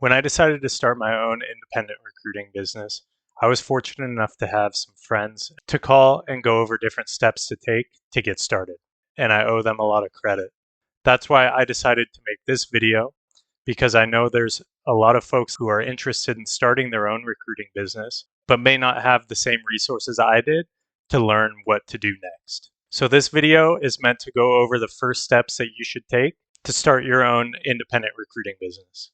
When I decided to start my own independent recruiting business, I was fortunate enough to have some friends to call and go over different steps to take to get started, and I owe them a lot of credit. That's why I decided to make this video, because I know there's a lot of folks who are interested in starting their own recruiting business, but may not have the same resources I did to learn what to do next. So this video is meant to go over the first steps that you should take to start your own independent recruiting business.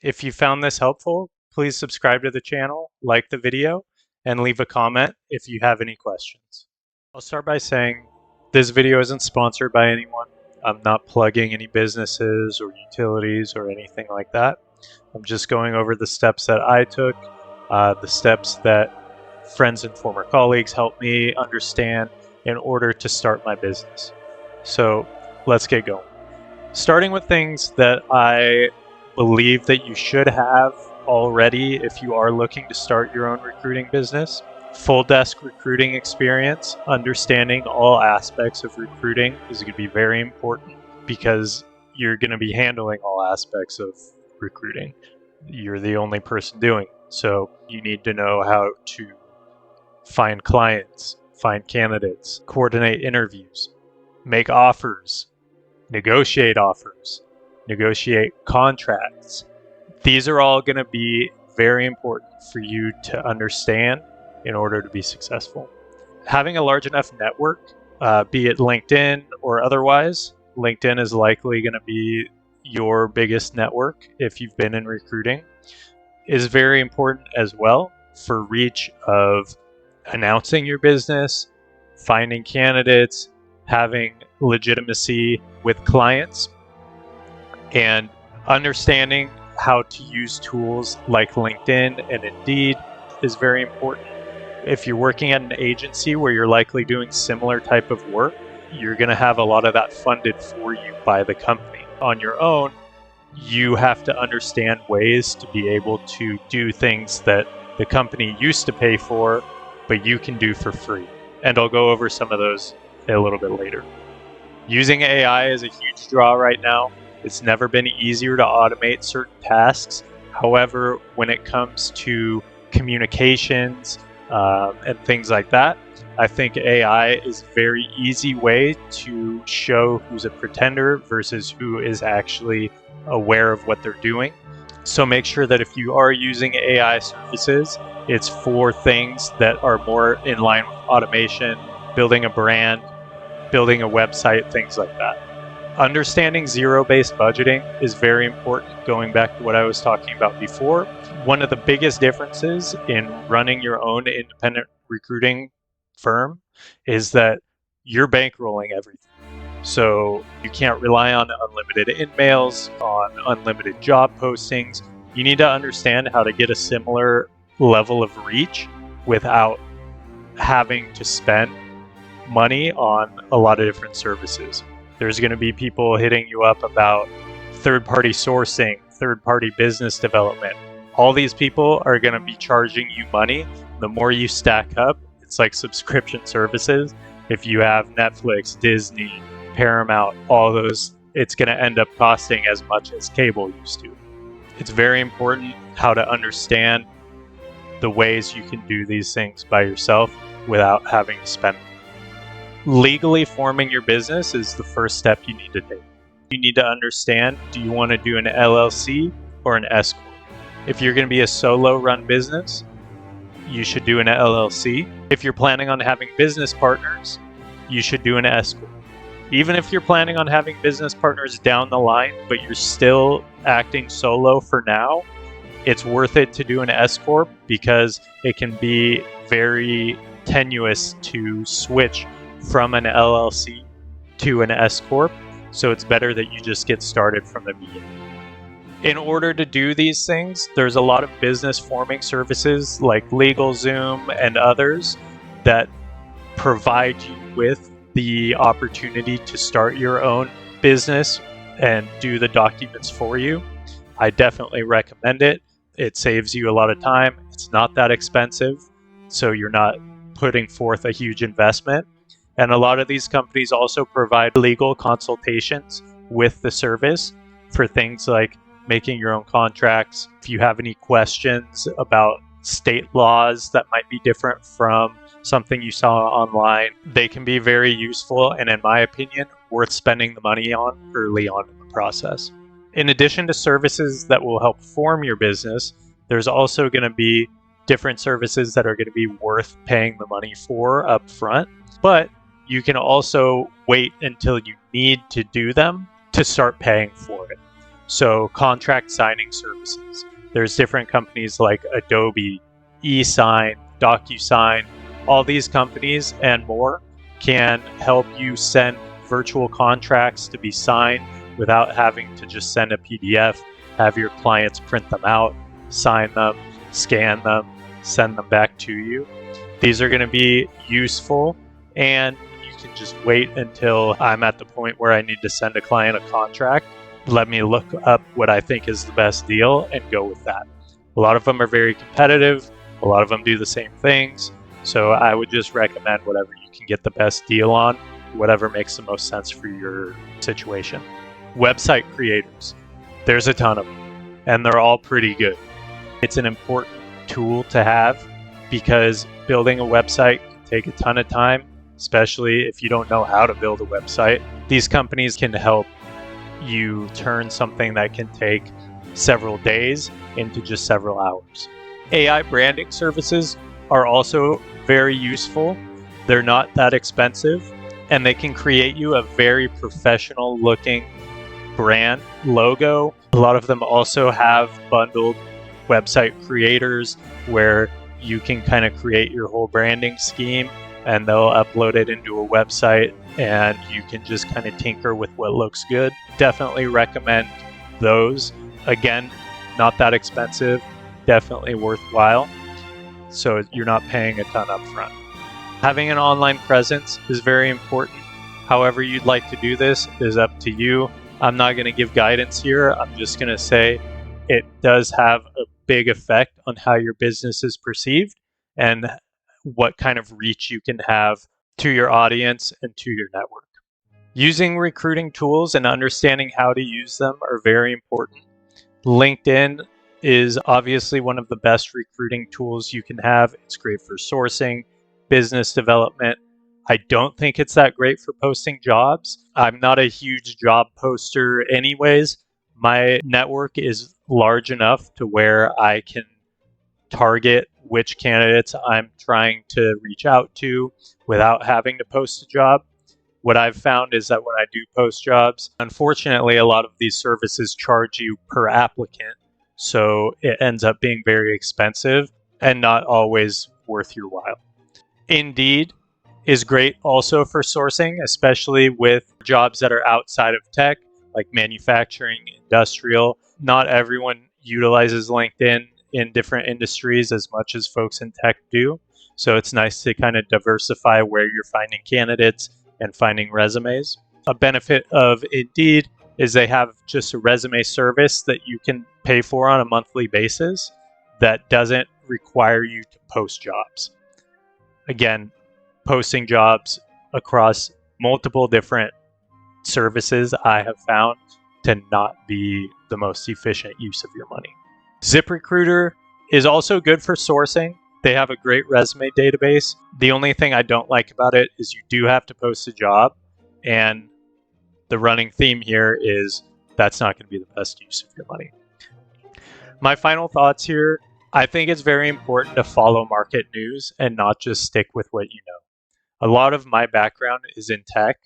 If you found this helpful, please subscribe to the channel, like the video, and leave a comment if you have any questions. I'll start by saying this video isn't sponsored by anyone. I'm not plugging any businesses or utilities or anything like that. I'm just going over the steps that I took, the steps that friends and former colleagues helped me understand in order to start my business. So let's get going. Starting with things that I believe that you should have already if you are looking to start your own recruiting business. Full desk recruiting experience, understanding all aspects of recruiting is going to be very important because you're going to be handling all aspects of recruiting. You're the only person doing it. So you need to know how to find clients, find candidates, coordinate interviews, make offers, negotiate contracts. These are all going to be very important for you to understand in order to be successful. Having a large enough network, be it LinkedIn or otherwise, LinkedIn is likely going to be your biggest network if you've been in recruiting, is very important as well for reach of announcing your business, finding candidates, having legitimacy with clients, and understanding how to use tools like LinkedIn and Indeed is very important. If you're working at an agency where you're likely doing similar type of work, you're going to have a lot of that funded for you by the company. On your own, you have to understand ways to be able to do things that the company used to pay for, but you can do for free. And I'll go over some of those a little bit later. Using AI is a huge draw right now. It's never been easier to automate certain tasks. However, when it comes to communications and things like that, I think AI is a very easy way to show who's a pretender versus who is actually aware of what they're doing. So make sure that if you are using AI services, it's for things that are more in line with automation, building a brand, building a website, things like that. Understanding zero-based budgeting is very important, going back to what I was talking about before. One of the biggest differences in running your own independent recruiting firm is that you're bankrolling everything. So you can't rely on unlimited emails, on unlimited job postings. You need to understand how to get a similar level of reach without having to spend money on a lot of different services. There's going to be people hitting you up about third-party sourcing, third-party business development. All these people are going to be charging you money. The more you stack up, it's like subscription services. If you have Netflix, Disney, Paramount, all those, it's going to end up costing as much as cable used to. It's very important how to understand the ways you can do these things by yourself without having to spend money. Legally forming your business is the first step you need to take. You need to understand, do you want to do an LLC or an S Corp? If you're going to be a solo run business, you should do an LLC. If you're planning on having business partners, you should do an S Corp. Even if you're planning on having business partners down the line, but you're still acting solo for now, it's worth it to do an S Corp because it can be very tenuous to switch from an LLC to an S Corp, so it's better that you just get started from the beginning. In order to do these things, there's a lot of business forming services like LegalZoom and others that provide you with the opportunity to start your own business and do the documents for you. I definitely recommend it. It saves you a lot of time. It's not that expensive, so you're not putting forth a huge investment. And a lot of these companies also provide legal consultations with the service for things like making your own contracts. If you have any questions about state laws that might be different from something you saw online, they can be very useful and, in my opinion, worth spending the money on early on in the process. In addition to services that will help form your business, there's also going to be different services that are going to be worth paying the money for up front, but you can also wait until you need to do them to start paying for it. So contract signing services. There's different companies like Adobe, eSign, DocuSign. All these companies and more can help you send virtual contracts to be signed without having to just send a PDF, have your clients print them out, sign them, scan them, send them back to you. These are going to be useful, and you can just wait until I'm at the point where I need to send a client a contract. Let me look up what I think is the best deal and go with that. A lot of them are very competitive. A lot of them do the same things. So I would just recommend whatever you can get the best deal on, whatever makes the most sense for your situation. Website creators. There's a ton of them, and they're all pretty good. It's an important tool to have because building a website can take a ton of time, especially if you don't know how to build a website. These companies can help you turn something that can take several days into just several hours. AI branding services are also very useful. They're not that expensive, and they can create you a very professional looking brand logo. A lot of them also have bundled website creators where you can kind of create your whole branding scheme, and they'll upload it into a website and you can just kind of tinker with what looks good. Definitely recommend those. Again, not that expensive, definitely worthwhile. So you're not paying a ton up front. Having an online presence is very important. However you'd like to do this is up to you. I'm not going to give guidance here. I'm just going to say it does have a big effect on how your business is perceived and what kind of reach you can have to your audience and to your network. Using recruiting tools and understanding how to use them are very important. LinkedIn is obviously one of the best recruiting tools you can have. It's great for sourcing, business development. I don't think it's that great for posting jobs. I'm not a huge job poster anyways. My network is large enough to where I can target which candidates I'm trying to reach out to without having to post a job. What I've found is that when I do post jobs, unfortunately, a lot of these services charge you per applicant. So it ends up being very expensive and not always worth your while. Indeed is great also for sourcing, especially with jobs that are outside of tech, like manufacturing, industrial. Not everyone utilizes LinkedIn in different industries as much as folks in tech do. So it's nice to kind of diversify where you're finding candidates and finding resumes. A benefit of Indeed is they have just a resume service that you can pay for on a monthly basis that doesn't require you to post jobs. Again, posting jobs across multiple different services I have found to not be the most efficient use of your money. ZipRecruiter is also good for sourcing. They have a great resume database. The only thing I don't like about it is you do have to post a job, and the running theme here is that's not going to be the best use of your money. My final thoughts here, I think it's very important to follow market news and not just stick with what you know. A lot of my background is in tech,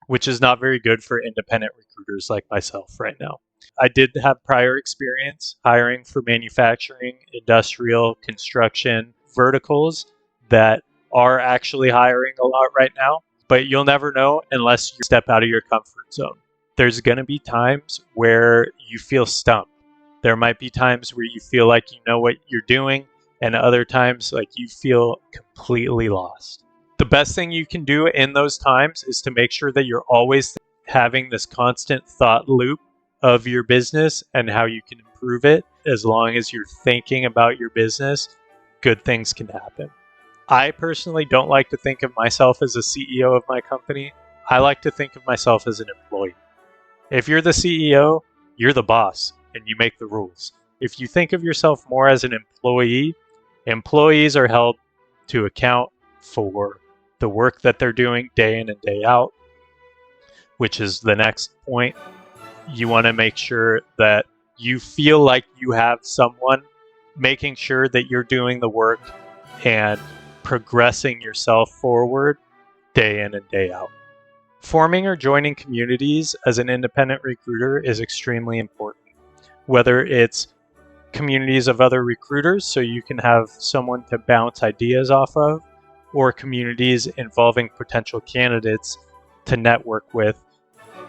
which is not very good for independent recruiters like myself right now. I did have prior experience hiring for manufacturing, industrial, construction verticals that are actually hiring a lot right now, but you'll never know unless you step out of your comfort zone. There's going to be times where you feel stumped. There might be times where you feel like you know what you're doing, and other times like you feel completely lost. The best thing you can do in those times is to make sure that you're always having this constant thought loop of your business and how you can improve it. As long as you're thinking about your business, good things can happen. I personally don't like to think of myself as a CEO of my company. I like to think of myself as an employee. If you're the CEO, you're the boss. and you make the rules. If you think of yourself more as an employee, employees are held to account for the work that they're doing day in and day out, which is the next point. You want to make sure that you feel like you have someone making sure that you're doing the work and progressing yourself forward day in and day out. Forming or joining communities as an independent recruiter is extremely important. Whether it's communities of other recruiters so you can have someone to bounce ideas off of, or communities involving potential candidates to network with,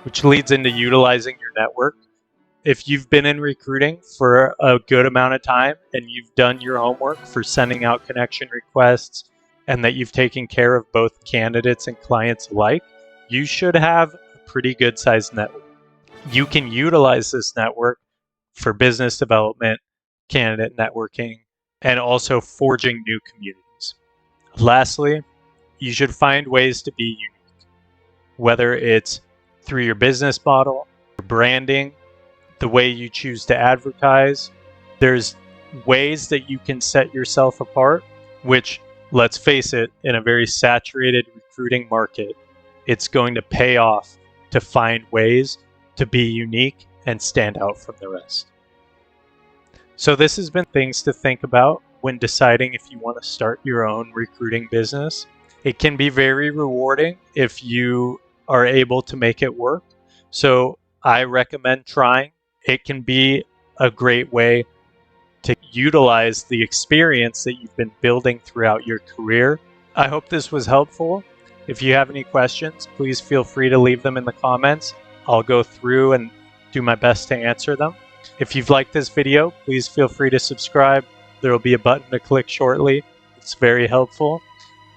which leads into utilizing your network. If you've been in recruiting for a good amount of time and you've done your homework for sending out connection requests and that you've taken care of both candidates and clients alike, you should have a pretty good sized network. You can utilize this network for business development, candidate networking, and also forging new communities. Lastly, you should find ways to be unique, whether it's through your business model, your branding, the way you choose to advertise. There's ways that you can set yourself apart, which, let's face it, in a very saturated recruiting market, it's going to pay off to find ways to be unique and stand out from the rest. So this has been things to think about when deciding if you want to start your own recruiting business. It can be very rewarding if you are able to make it work. So I recommend trying. It can be a great way to utilize the experience that you've been building throughout your career. I hope this was helpful. If you have any questions, please feel free to leave them in the comments. I'll go through and do my best to answer them. If you've liked this video, please feel free to subscribe. There will be a button to click shortly. It's very helpful.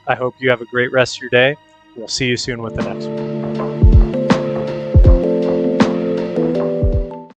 I hope you have a great rest of your day. We'll see you soon with the next one.